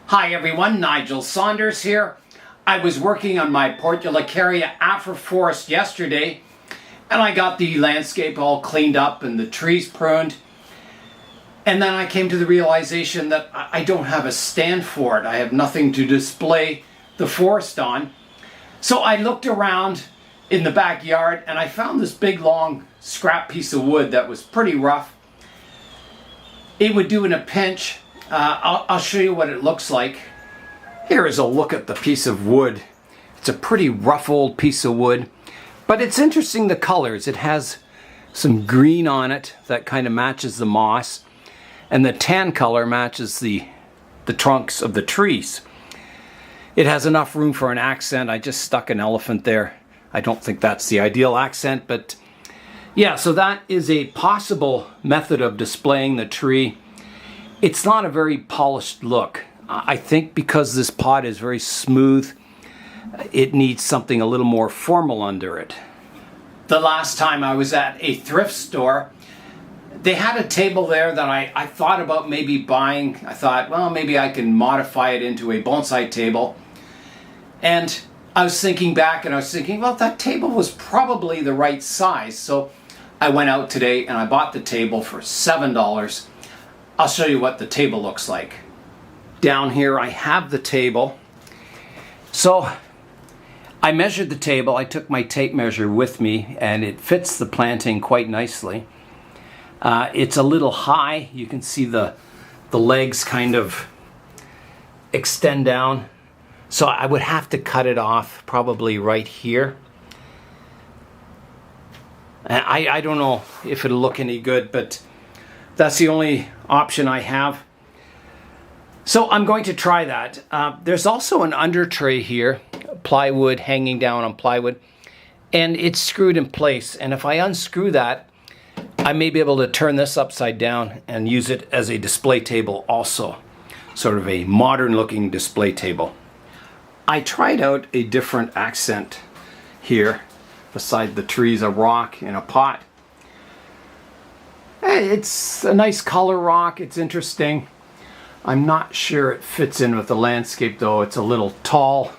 Hi everyone, Nigel Saunders here. I was working on my Portulacaria afra forest yesterday and I got the landscape all cleaned up and the trees pruned. And then I came to the realization that I don't have a stand for it. I have nothing to display the forest on. So I looked around in the backyard and I found this big long scrap piece of wood that was pretty rough. It would do in a pinch. I'll show you what it looks like. Here is a look at the piece of wood. It's a pretty rough old piece of wood, but it's interesting the colors. It has some green on it that kind of matches the moss, and the tan color matches the trunks of the trees. It has enough room for an accent. I just stuck an elephant there. I don't think that's the ideal accent, but yeah, so that is a possible method of displaying the tree. It's not a very polished look. I think because this pot is very smooth, it needs something a little more formal under it. The last time I was at a thrift store, they had a table there that I thought about maybe buying. I thought, well, maybe I can modify it into a bonsai table. And I was thinking back and I was thinking, well, that table was probably the right size. So I went out today and I bought the table for $7. I'll show you what the table looks like. Down here I have the table. So I measured the table. I took my tape measure with me and it fits the planting quite nicely. It's a little high. You can see the legs kind of extend down. So I would have to cut it off probably right here. I don't know if it'll look any good, but that's the only option I have. So I'm going to try that. There's also an under tray here, plywood hanging down on plywood, and it's screwed in place. And if I unscrew that, I may be able to turn this upside down and use it as a display table also. Sort of a modern looking display table. I tried out a different accent here. Beside the trees, a rock in a pot. It's a nice color rock. It's interesting. I'm not sure it fits in with the landscape though. It's a little tall,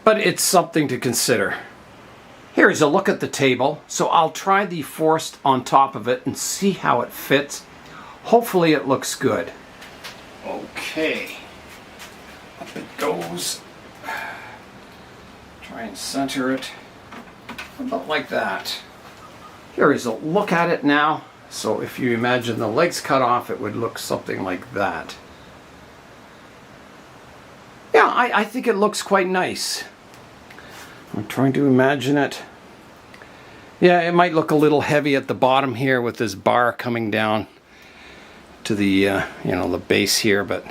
but it's something to consider. Here's a look at the table. So I'll try the forest on top of it and see how it fits. Hopefully it looks good. Okay, up it goes. Try and center it about like that. Here is a look at it now. So if you imagine the legs cut off, it would look something like that. Yeah, I think it looks quite nice. I'm trying to imagine it. Yeah, it might look a little heavy at the bottom here with this bar coming down to the the base here, but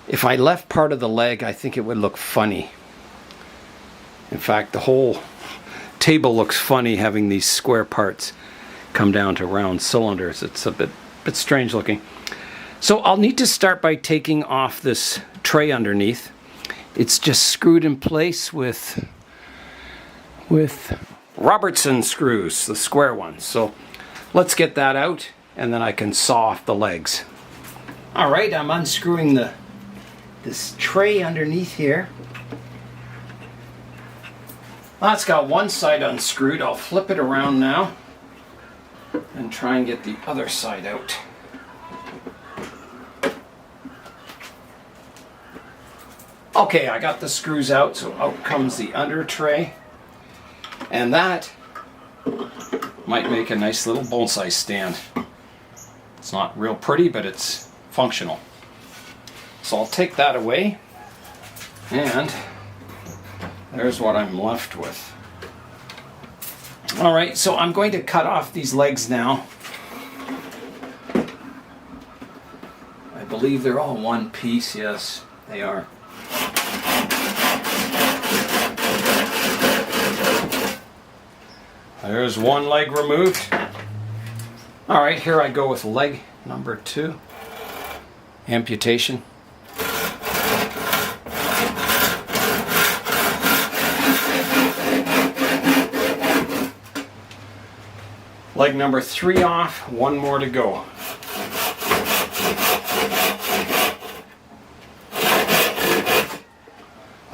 if I left part of the leg, I think it would look funny. In fact, the whole table looks funny having these square parts come down to round cylinders. It's a bit strange looking. So I'll need to start by taking off this tray underneath. It's just screwed in place with Robertson screws, the square ones. So let's get that out and then I can saw off the legs. All right, I'm unscrewing this tray underneath here. That's got one side unscrewed. I'll flip it around now and try and get the other side out. Okay, I got the screws out, so out comes the under tray. And that might make a nice little bonsai stand. It's not real pretty, but it's functional. So I'll take that away and there's what I'm left with. All right, so I'm going to cut off these legs now. I believe they're all one piece. Yes, they are. There's one leg removed. All right, here I go with leg number 2. Amputation. Leg number 3 off, one more to go.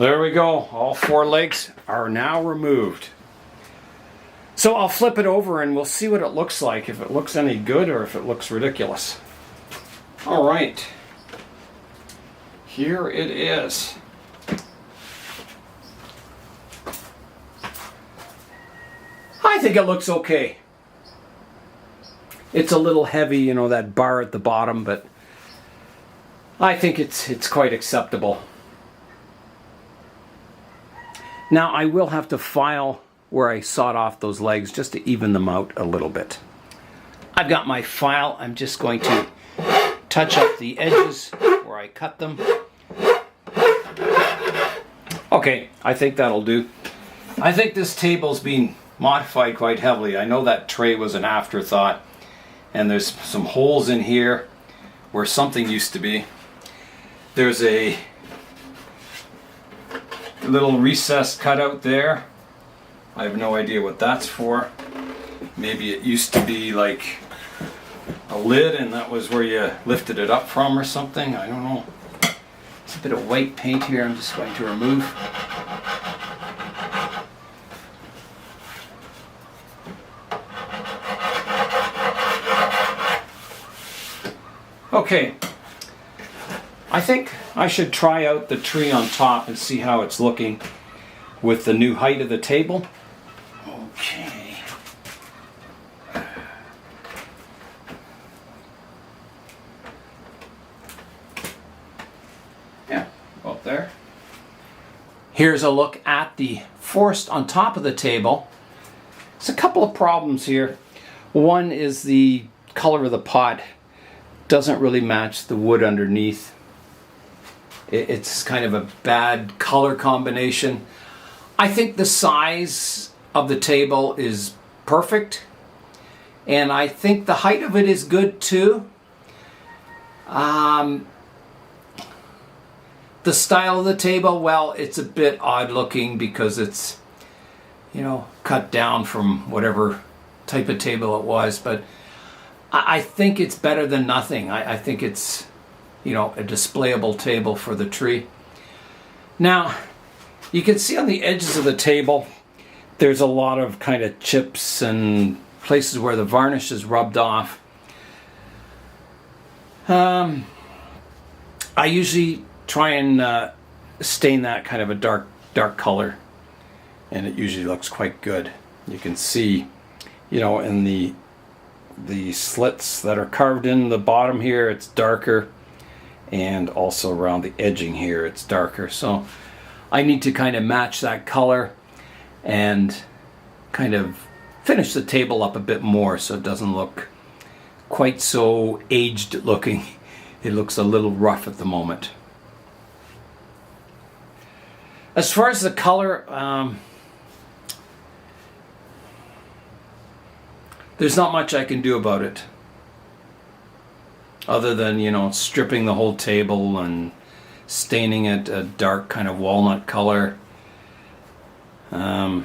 There we go. All 4 legs are now removed. So I'll flip it over and we'll see what it looks like, if it looks any good or if it looks ridiculous. All right. Here it is. I think it looks okay. It's a little heavy, you know, that bar at the bottom, but I think it's quite acceptable. Now I will have to file where I sawed off those legs just to even them out a little bit. I've got my file. I'm just going to touch up the edges where I cut them. Okay, I think that'll do. I think this table's been modified quite heavily. I know that tray was an afterthought, and there's some holes in here where something used to be. There's a little recessed cutout there. I have no idea what that's for. Maybe it used to be like a lid and that was where you lifted it up from or something. I don't know. There's a bit of white paint here I'm just going to remove. Okay, I think I should try out the tree on top and see how it's looking with the new height of the table. Okay. Yeah, up there. Here's a look at the forest on top of the table. There's a couple of problems here. One is the color of the pot doesn't really match the wood underneath. It's kind of a bad color combination. I think the size of the table is perfect, and I think the height of it is good too. The style of the table, well, it's a bit odd looking because it's, you know, cut down from whatever type of table it was, but I think it's better than nothing. I think it's, you know, a displayable table for the tree. Now, you can see on the edges of the table, there's a lot of kind of chips and places where the varnish is rubbed off. I usually try and stain that kind of a dark color, and it usually looks quite good. You can see, you know, in the slits that are carved in the bottom here, it's darker, and also around the edging here it's darker. So I need to kind of match that color and kind of finish the table up a bit more so it doesn't look quite so aged looking. It looks a little rough at the moment. As far as the color, there's not much I can do about it, other than, you know, stripping the whole table and staining it a dark kind of walnut color. Yeah,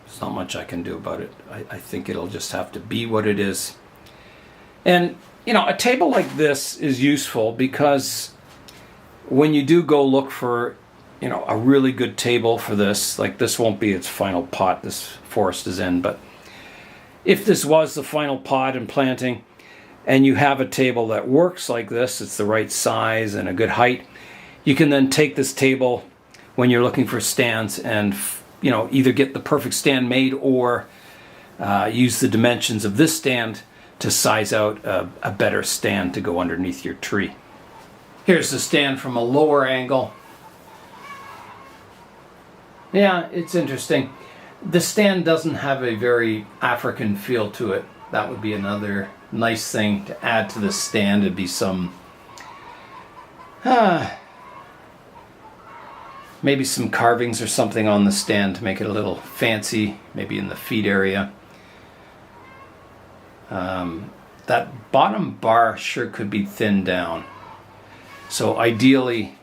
there's not much I can do about it. I think it'll just have to be what it is. And, you know, a table like this is useful because when you do go look for, you know, a really good table for this, like this won't be its final pot this forest is in, but if this was the final pot and planting, and you have a table that works like this, it's the right size and a good height, you can then take this table when you're looking for stands and, you know, either get the perfect stand made or use the dimensions of this stand to size out a better stand to go underneath your tree. Here's the stand from a lower angle. Yeah, it's interesting. The stand doesn't have a very African feel to it. That would be another nice thing to add to the stand. It'd be some maybe some carvings or something on the stand to make it a little fancy, maybe in the feet area. That bottom bar sure could be thinned down. So ideally,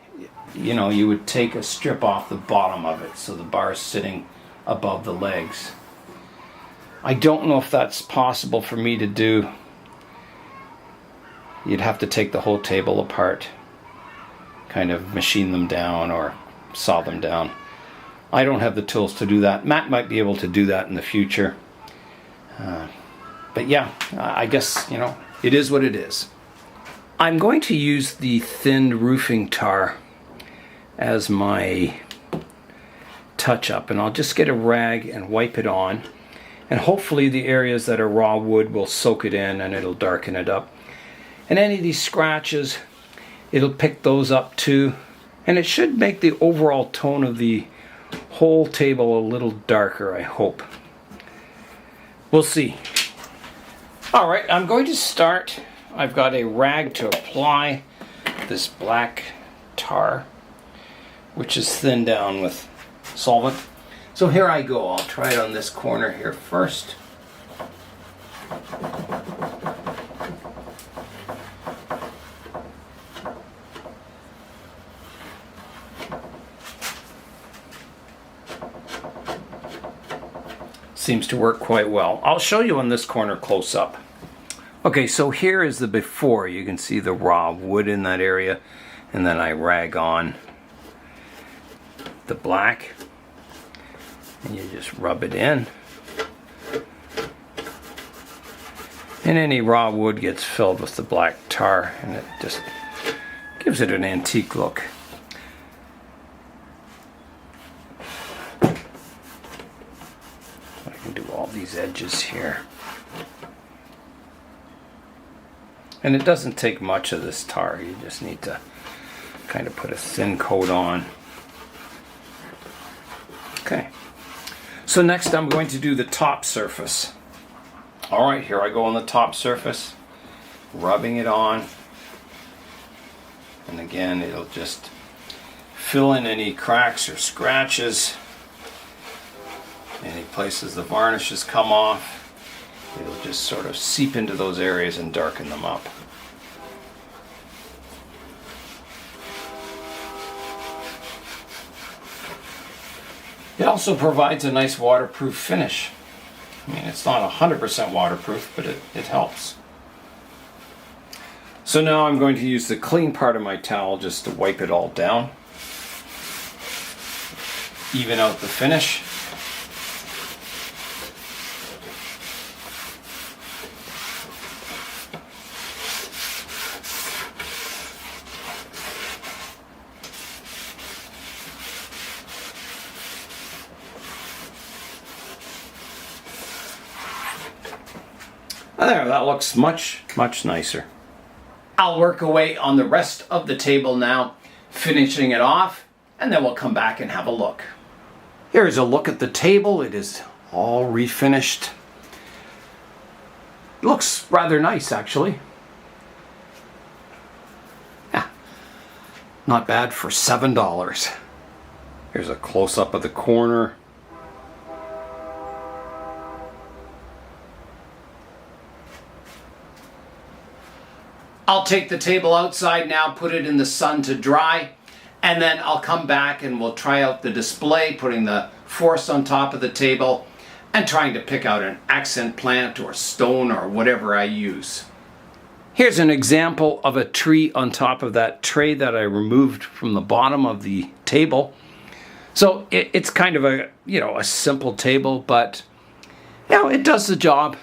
you know, you would take a strip off the bottom of it so the bar is sitting above the legs. I don't know if that's possible for me to do. You'd have to take the whole table apart, kind of machine them down or saw them down. I don't have the tools to do that. Matt might be able to do that in the future. But yeah, I guess, you know, it is what it is. I'm going to use the thin roofing tar as my touch-up, and I'll just get a rag and wipe it on. And hopefully the areas that are raw wood will soak it in and it'll darken it up. And any of these scratches, it'll pick those up too. And it should make the overall tone of the whole table a little darker, I hope. We'll see. All right, I'm going to start. I've got a rag to apply this black tar, which is thinned down with solvent. So here I go. I'll try it on this corner here first. Seems to work quite well. I'll show you on this corner close up. Okay, so here is the before. You can see the raw wood in that area, and then I rag on the black, and you just rub it in, and any raw wood gets filled with the black tar, and it just gives it an antique look. I can do all these edges here. And it doesn't take much of this tar. You just need to kind of put a thin coat on. Okay. So next I'm going to do the top surface. All right, here I go on the top surface, rubbing it on. And again, it'll just fill in any cracks or scratches. Any places the varnish has come off. It'll just sort of seep into those areas and darken them up. It also provides a nice waterproof finish. I mean, it's not 100% waterproof, but it helps. So now I'm going to use the clean part of my towel just to wipe it all down. Even out the finish. There, that looks much nicer. I'll work away on the rest of the table now, finishing it off, and then we'll come back and have a look. Here's a look at the table. It is all refinished. It looks rather nice, actually. Yeah, not bad for $7. Here's a close-up of the corner. I'll take the table outside now, put it in the sun to dry, and then I'll come back and we'll try out the display, putting the force on top of the table and trying to pick out an accent plant or stone or whatever I use. Here's an example of a tree on top of that tray that I removed from the bottom of the table. So it's kind of a, a simple table, but it does the job.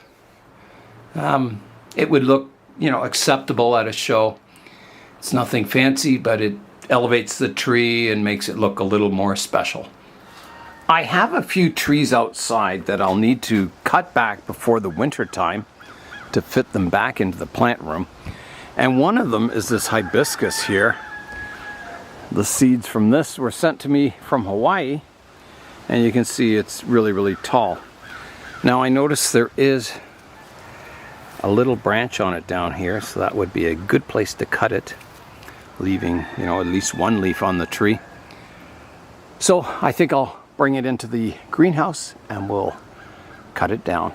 It would look acceptable at a show. It's nothing fancy, but it elevates the tree and makes it look a little more special. I have a few trees outside that I'll need to cut back before the winter time to fit them back into the plant room. And one of them is this hibiscus here. The seeds from this were sent to me from Hawaii, and you can see it's really tall. Now I notice there is a little branch on it down here, so that would be a good place to cut it, leaving at least one leaf on the tree. So I think I'll bring it into the greenhouse and we'll cut it down.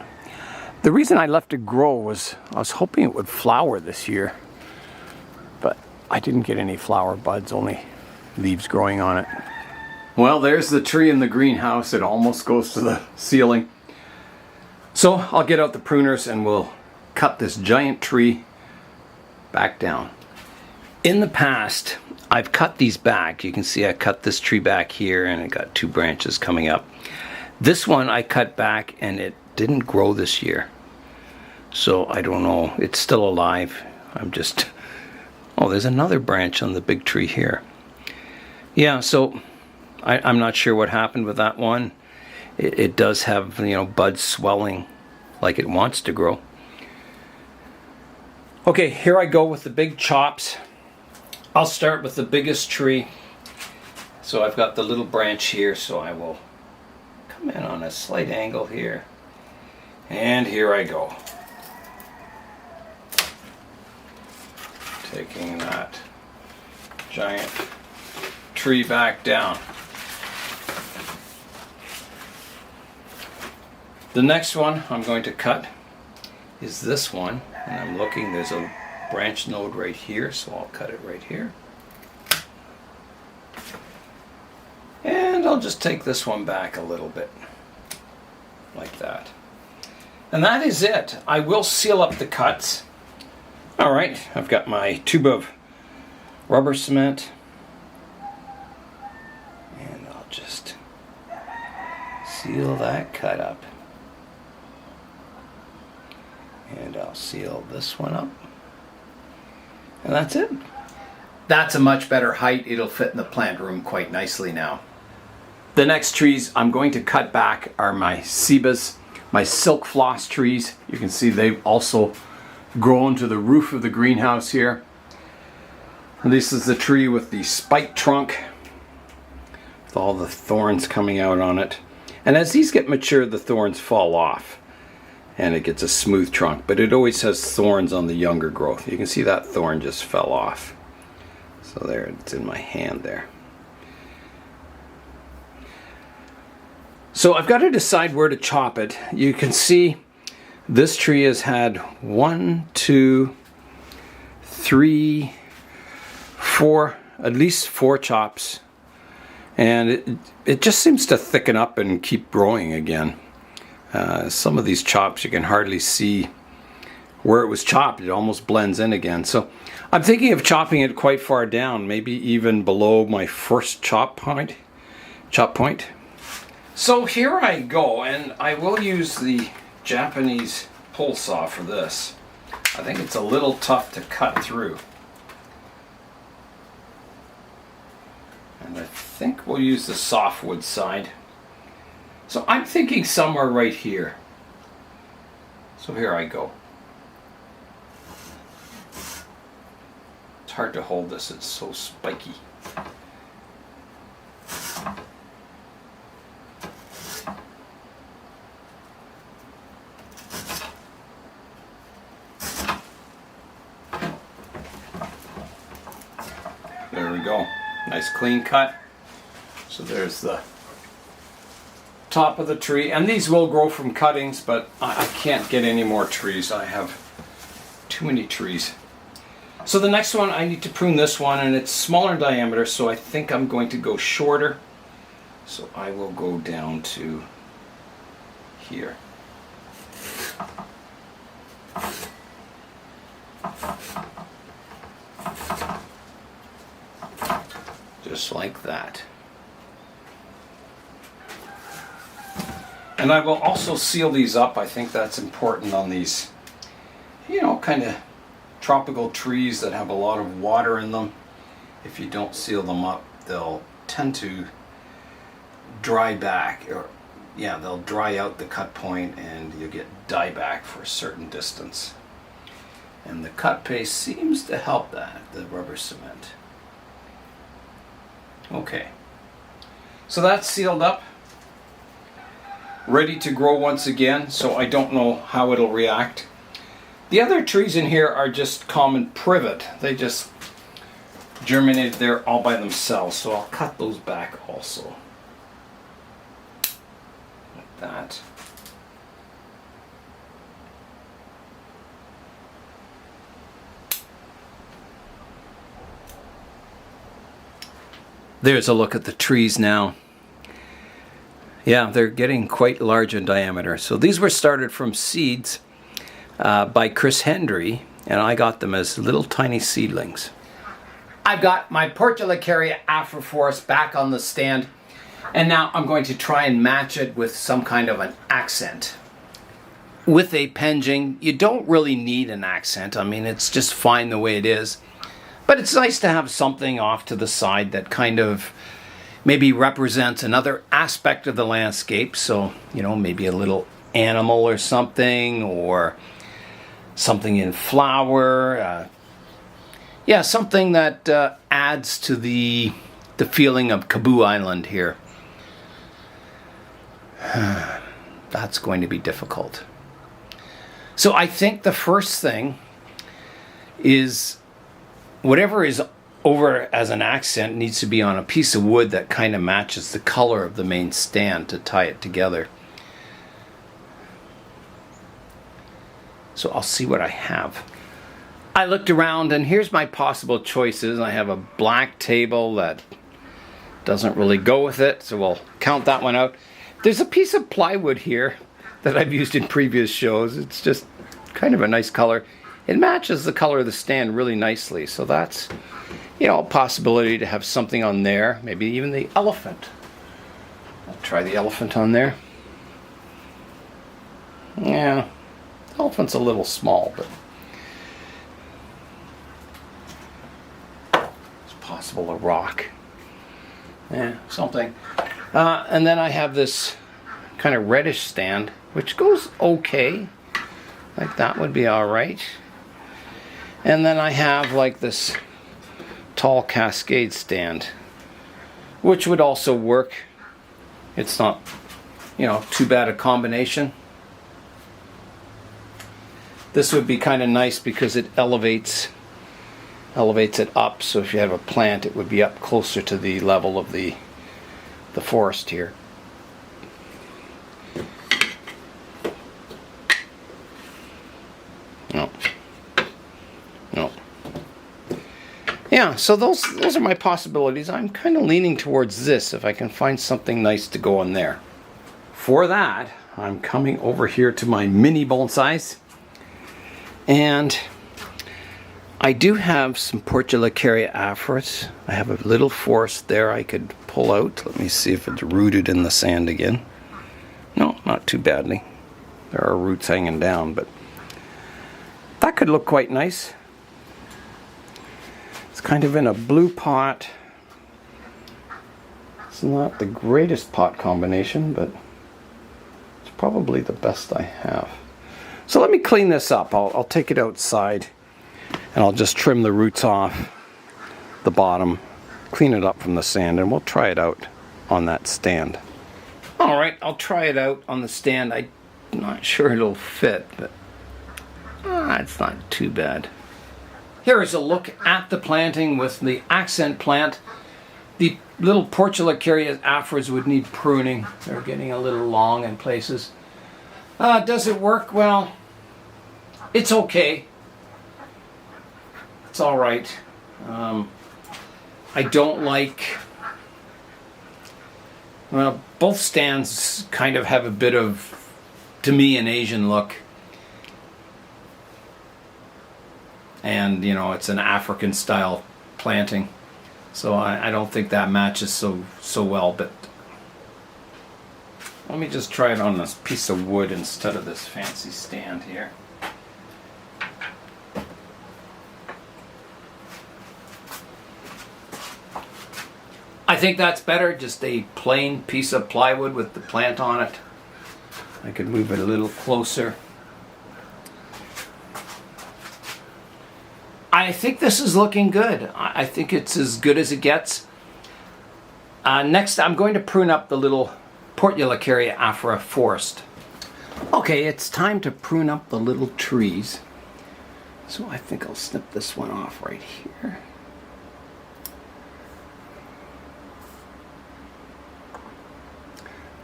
The reason I left it grow was I was hoping it would flower this year, but I didn't get any flower buds, only leaves growing on it. Well, there's the tree in the greenhouse. It almost goes to the ceiling. So I'll get out the pruners and we'll cut this giant tree back down. In the past, I've cut these back. You can see I cut this tree back here and it got 2 branches coming up. This one I cut back and it didn't grow this year. So I don't know, it's still alive. Oh, there's another branch on the big tree here. Yeah, so I'm not sure what happened with that one. It does have, you know, buds swelling like it wants to grow. Okay, here I go with the big chops. I'll start with the biggest tree. So I've got the little branch here, so I will come in on a slight angle here. And here I go. Taking that giant tree back down. The next one I'm going to cut is this one, and I'm looking, there's a branch node right here, so I'll cut it right here. And I'll just take this one back a little bit, like that. And that is it. I will seal up the cuts. Alright, I've got my tube of rubber cement, and I'll just seal that cut up. And I'll seal this one up. And that's it. That's a much better height. It'll fit in the plant room quite nicely now. The next trees I'm going to cut back are my cebas, my silk floss trees. You can see they've also grown to the roof of the greenhouse here. And this is the tree with the spiked trunk, with all the thorns coming out on it. And as these get mature, the thorns fall off and it gets a smooth trunk, but it always has thorns on the younger growth. You can see that thorn just fell off. So there, it's in my hand there. So I've got to decide where to chop it. You can see this tree has had 1, 2, 3, 4, at least 4 chops. And it just seems to thicken up and keep growing again. Some of these chops you can hardly see where it was chopped. It almost blends in again. So I'm thinking of chopping it quite far down, maybe even below my first chop point. So here I go, and I will use the Japanese pull saw for this. I think it's a little tough to cut through. And I think we'll use the softwood side. So I'm thinking somewhere right here. So here I go. It's hard to hold this, it's so spiky. There we go. Nice clean cut. So there's the top of the tree, and these will grow from cuttings, but I can't get any more trees. I have too many trees. So the next one, I need to prune this one, and it's smaller in diameter, so I think I'm going to go shorter. So I will go down to here. Just like that. And I will also seal these up. I think that's important on these, you know, kind of tropical trees that have a lot of water in them. If you don't seal them up, they'll tend to dry back, or yeah, they'll dry out the cut point and you'll get dieback for a certain distance. And the cut paste seems to help that, the rubber cement. Okay, so that's sealed up, ready to grow once again, so I don't know how it'll react. The other trees in here are just common privet. They just germinated there all by themselves, so I'll cut those back also. Like that. There's a look at the trees now. Yeah, they're getting quite large in diameter. So these were started from seeds by Chris Hendry, and I got them as little tiny seedlings. I've got my Portulacaria afra forest back on the stand, and now I'm going to try and match it with some kind of an accent. With a penjing, you don't really need an accent. I mean, it's just fine the way it is. But it's nice to have something off to the side that kind of maybe represents another aspect of the landscape. So, you know, maybe a little animal or something in flower. Yeah, something that adds to the feeling of Caboo Island here. That's going to be difficult. So I think the first thing is whatever is over as an accent needs to be on a piece of wood that kind of matches the color of the main stand to tie it together. So I'll see what I have. I looked around and here's my possible choices. I have a black table that doesn't really go with it, so we'll count that one out. There's a piece of plywood here that I've used in previous shows. It's just kind of a nice color. It matches the color of the stand really nicely, so that's, you know, a possibility to have something on there. Maybe even the elephant. I'll try the elephant on there. Yeah, elephant's a little small, but it's possible a rock. Yeah, something. And then I have this kind of reddish stand, which goes okay. Like that would be all right. And then I have like this tall cascade stand, which would also work. It's not, you know, too bad a combination. This would be kind of nice because it elevates it up, so if you have a plant it would be up closer to the level of the forest here. No. Yeah, so those are my possibilities. I'm kind of leaning towards this if I can find something nice to go on there. For that, I'm coming over here to my mini bonsais, and I do have some Portulacaria afras. I have a little forest there I could pull out. Let me see if it's rooted in the sand again. No, not too badly. There are roots hanging down, but that could look quite nice. It's kind of in a blue pot. It's not the greatest pot combination, but it's probably the best I have. So let me clean this up. I'll take it outside and I'll just trim the roots off the bottom, clean it up from the sand, and we'll try it out on that stand. All right, I'll try it out on the stand. I'm not sure it'll fit, but it's not too bad. Here is a look at the planting with the accent plant. The little Portulacaria afras would need pruning. They're getting a little long in places. Does it work? Well, it's okay. It's all right. I don't like... Well, both stands kind of have a bit of, to me, an Asian look. And, you know, it's an African style planting. So I don't think that matches so well, but let me just try it on this piece of wood instead of this fancy stand here. I think that's better, just a plain piece of plywood with the plant on it. I could move it a little closer. I think this is looking good. I think it's as good as it gets. Next, I'm going to prune up the little Portulacaria afra forest. Okay, it's time to prune up the little trees. So I think I'll snip this one off right here.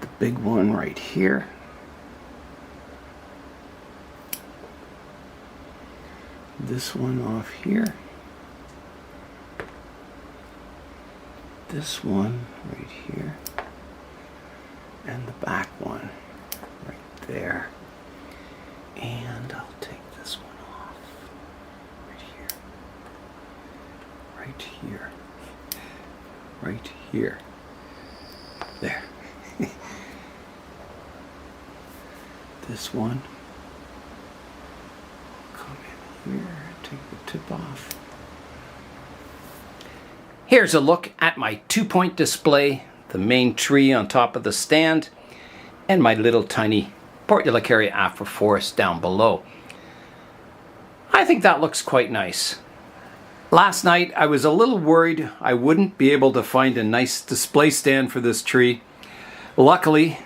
The big one right here. This one off here. This one right here. And the back one right there. And I'll take this one off right here. right here. Right here. There. This one. Come in here, take the tip off. Here's a look at my 2-point display, the main tree on top of the stand, and my little tiny Portulacaria afra forest down below. I think that looks quite nice. Last night I was a little worried I wouldn't be able to find a nice display stand for this tree. Luckily,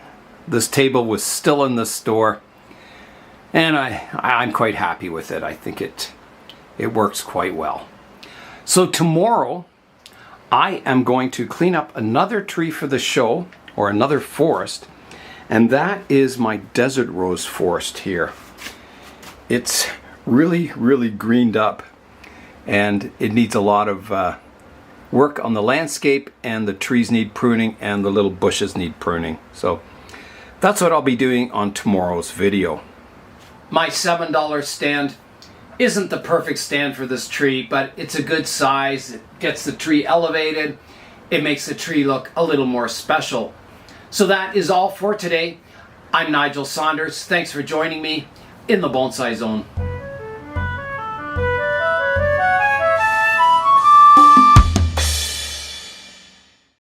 this table was still in the store, and I'm quite happy with it. I think it works quite well. So tomorrow I am going to clean up another tree for the show, or another forest, and that is my desert rose forest here. It's really greened up, and it needs a lot of work on the landscape, and the trees need pruning and the little bushes need pruning. So that's what I'll be doing on tomorrow's video. My $7 stand isn't the perfect stand for this tree, but it's a good size. It gets the tree elevated. It makes the tree look a little more special. So that is all for today. I'm Nigel Saunders. Thanks for joining me in the Bonsai Zone.